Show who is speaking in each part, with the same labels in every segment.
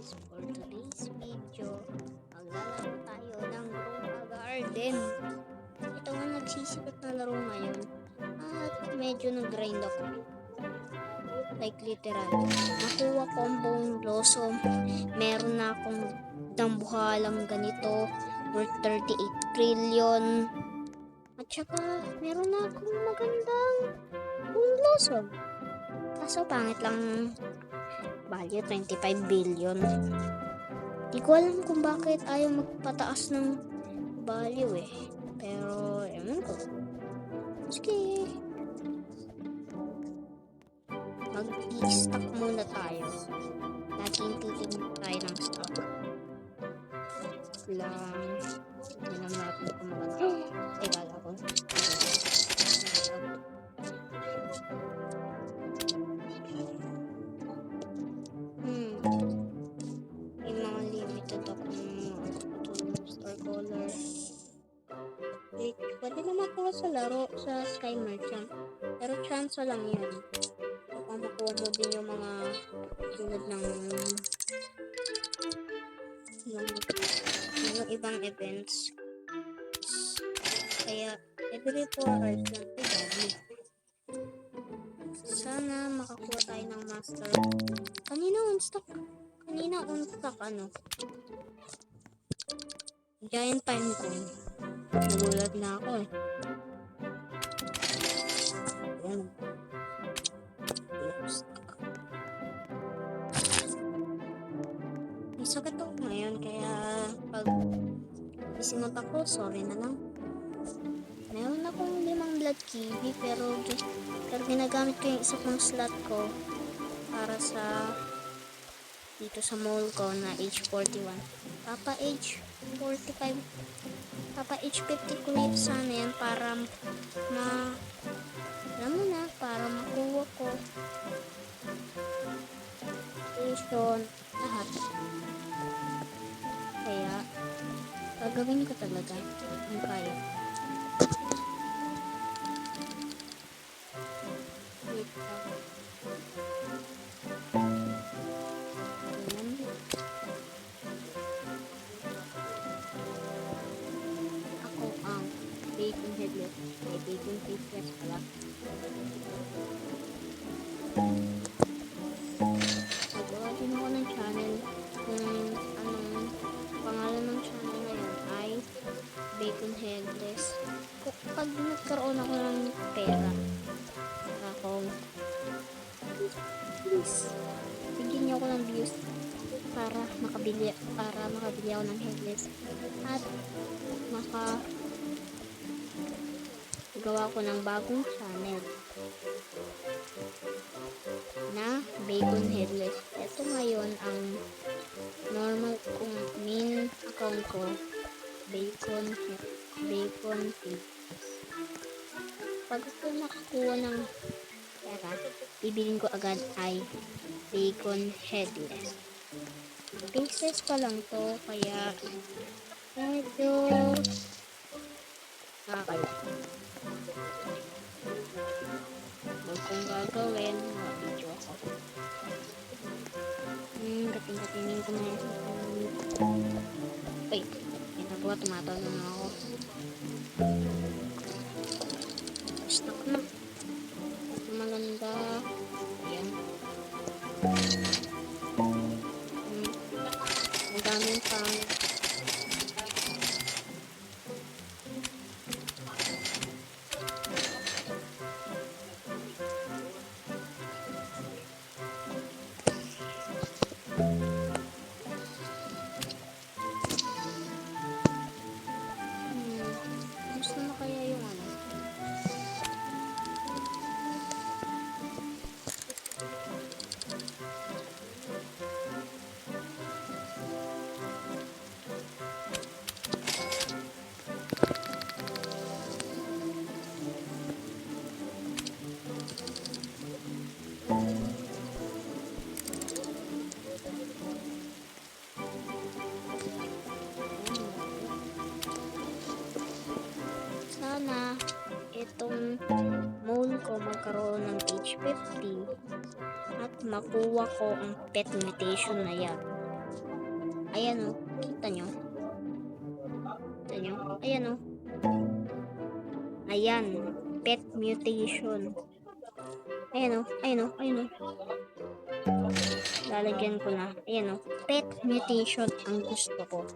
Speaker 1: guys, for today's video, maglalaro tayo ng Ropa Garden. Ito nga nagsisikat na laro ngayon at medyo nag-grind ako. Like literal. Nakuha ko ang Bone Blossom. Meron na akong dambuhalang ganito worth 38 trillion. At saka meron na akong magandang Bone Blossom. Kaso pangit lang value 25 billion. Di ko alam kung bakit ayaw magpataas ng value eh. Pero ewan ko. Sige. Mag-i-stock muna tayo. Laging titignan tayo ng stock. Lang. Hindi naman natin kung maganda. Teka lang ako. May mga limited akong star color. Wait, pwede na makuha sa laro sa Sky Merchant. Pero chance lang yun. Baka makuha mo din yung mga tulad ng yung ibang events. Kaya every 4 hours lang ito. Sana makakuha tayo ng master. Kanina on stock ano? Giant time ko. Nagulat na ako eh. Ayan. May sakit ako ngayon kaya pag isingot ako, sorry na lang. Meron akong 5 blood kiwi pero ginagamit ko yung isa pang slot ko para sa dito sa mall ko na age 41. Papa age 45. Papa age 50 ko na sana yan para alam mo na, para makuha ko station lahat. Kaya gagawin ko talaga ang kaya. Wait lang. Ako ang bacon headless. May bacon faceless pala. Nagawa din ako ng channel. Kung anong pangalan ng channel na yun ay bacon headless. Pag nagkaroon ako ng pera, please, bigyan niyo ako ng views para makabili ako ng headless at gawa ko ng bagong channel na bacon headless. Ito ngayon ang normal kong main account ko, bacon headless. Pag ako nakakuha ng pera, bibilin ko agad ay bacon headless. Faceless pa lang to, kaya medyo nakakaya. Huwag kong gagawin, mga-video ako. Kating-katingin ko na yun. Ay, ginagawa, tumatalo na ako. Stock na. Maganda. Ayan. Ang daming pang gusto na kaya yung ano. Sana itong mole ko magkaroon ng age 50 at makuha ko ang pet mutation na yan. Ayan o. Kita nyo? Kita nyo? Ayan o. Ayan. Pet mutation. Ayan o. Ayan o. Ayan o. Lalagyan ko na. Ayan o. Pet mutation ang gusto ko.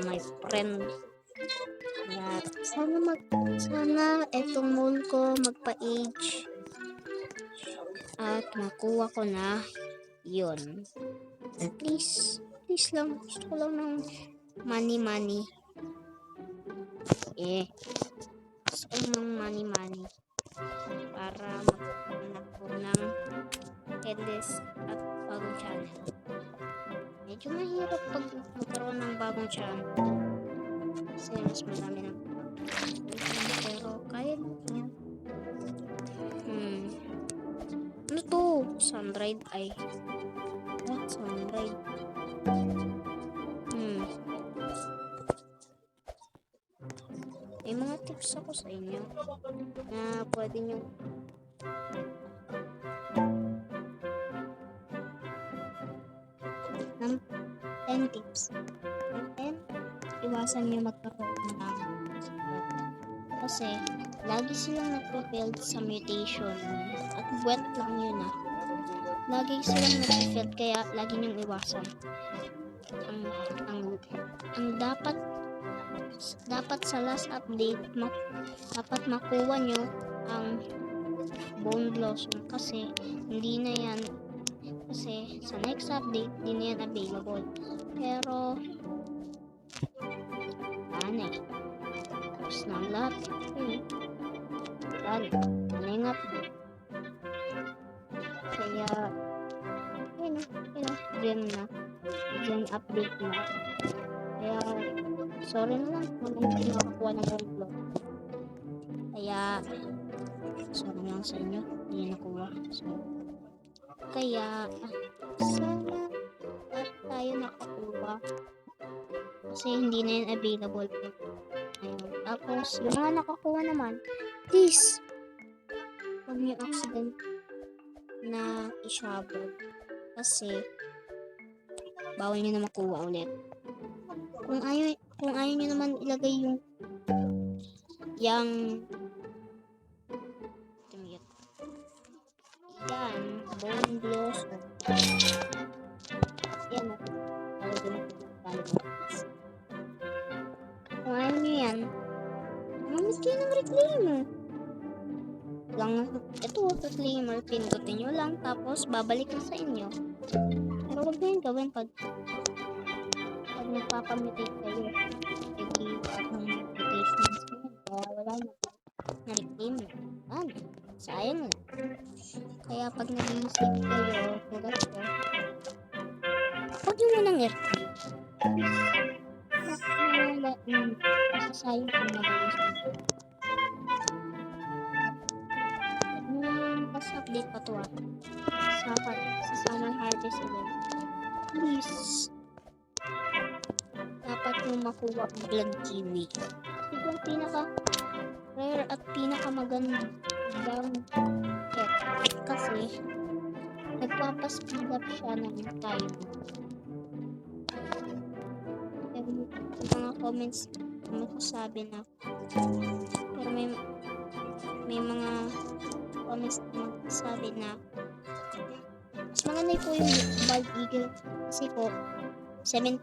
Speaker 1: My friend. Ayan. Sana etong mole ko magpa-age. At makuha ko na yun. Please lang. Gusto ko lang ng money. Gusto ko ng money. Para maghanap ko ng headless at bagong channel. Medyo mahirap pag magkaroon ng bagong channel. Kasi mas marami ng pero kaya natin yan. Ano to? Sunride ay. What? Sunride? May mga tips ako sa inyo na pwede nyo ng 10 tips. And iwasan nyo magkaroon ng kasi lagi silang nagpo-failed sa mutation at wet lang yun lagi silang nagpo-failed kaya lagi nyong iwasan. Ang dapat sa last update dapat makuha nyo ang bone blossom kasi hindi na yan kasi sa next update hindi na yan available pero tapos na ang lahat ingat kaya gem update na kaya sorry na lang kung hindi nakakuha ng bone blossom kaya sorry lang sa inyo hindi nakuha kaya sana at tayo nakakuha kasi hindi na yun available po. Tapos yung mga nakakuha naman please huwag niyo accident na ishabog kasi bawal nyo na makuha ulit kung ayaw nyo naman ilagay yung bone blossom yan kung ayaw nyo yan mamit kayo ng reclaimer ito reclaimer pindutin nyo lang tapos babalik na sa inyo pero huwag nyo yung gawin pag nagpapamutate kayo mutations kaya wala na reclaimer sayang na kaya pag nag-iisip kayo tulad ko huwag nyo munang aircon masasayang kung nag-iisip pas update pa to sa summer harvest event please dapat yung makuha ang blood kiwi ito yung pinaka rare at pinaka magandang pet kasi nagpapaspeed up siya ng time yung mga comments magsasabi na pero may mga comments na magsasabi na mas maganda po yung bald eagle kasi po 70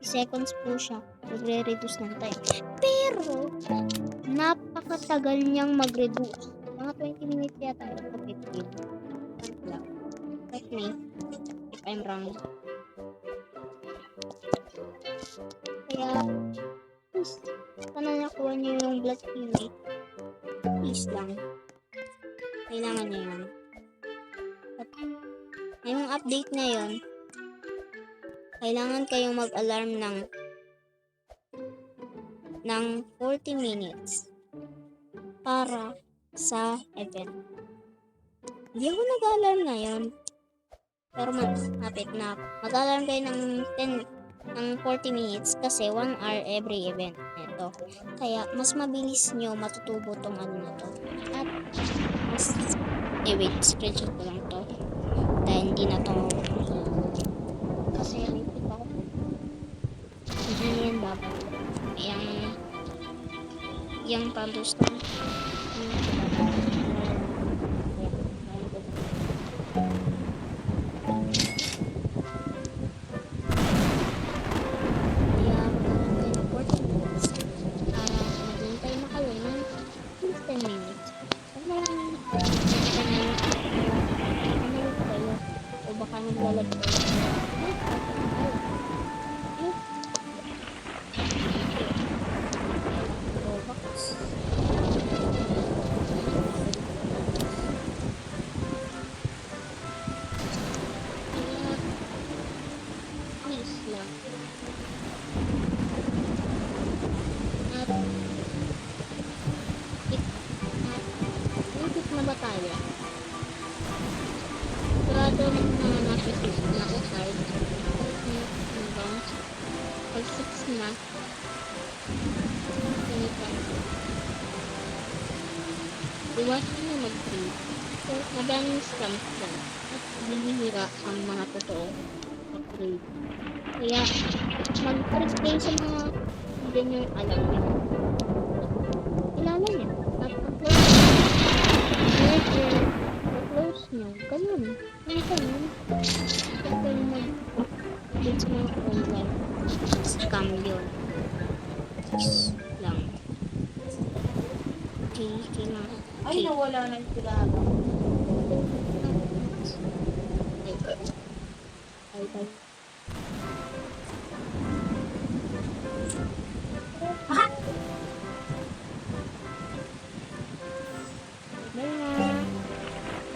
Speaker 1: seconds po siya magre-reduce ng time pero napakatagal niyang mag-reduce mga 20 minutes yata o 15 correct me if I'm wrong kaya please sana nakuha niyo yung blood kiwi please lang kailangan niyo yun at ngayong update na yun kailangan kayong mag-alarm ng 40 minutes para sa event. Hindi ako nag-alarm ngayon. Pero mapit na. Mag-alarm kayo ng 40 minutes kasi 1 hour every event nito. Kaya mas mabilis nyo matutubo tong ano na to. At mas wait, screenshot ko lang to. Dahil hindi na to kasi repeat ako. Yang Thunderstorm. Kaya magkakaroon tayo ng 14 minutes para maghintay na kayo ng 10 minutes. Pag maraming 10 minutes kayo, o baka naglalag kayo. Robux. Kaya, please lang. At, ikot na ba tayo? Sigurado na nasa 6 na ako card. Pag 6 na, ganito. Iwasan na mag-trade. So, madaming scams dyan. At binihira ang mga totoo mag-trade. Kaya, mag-trade kayo sa mga hindi nyo alam yun. Kilala niya. At close nyo. Ganun. Ang ganun. Kaya kayo mag-trade sa mga online. Scam yun. Peace lang. Okay,
Speaker 2: Ay, nawala na yung sila.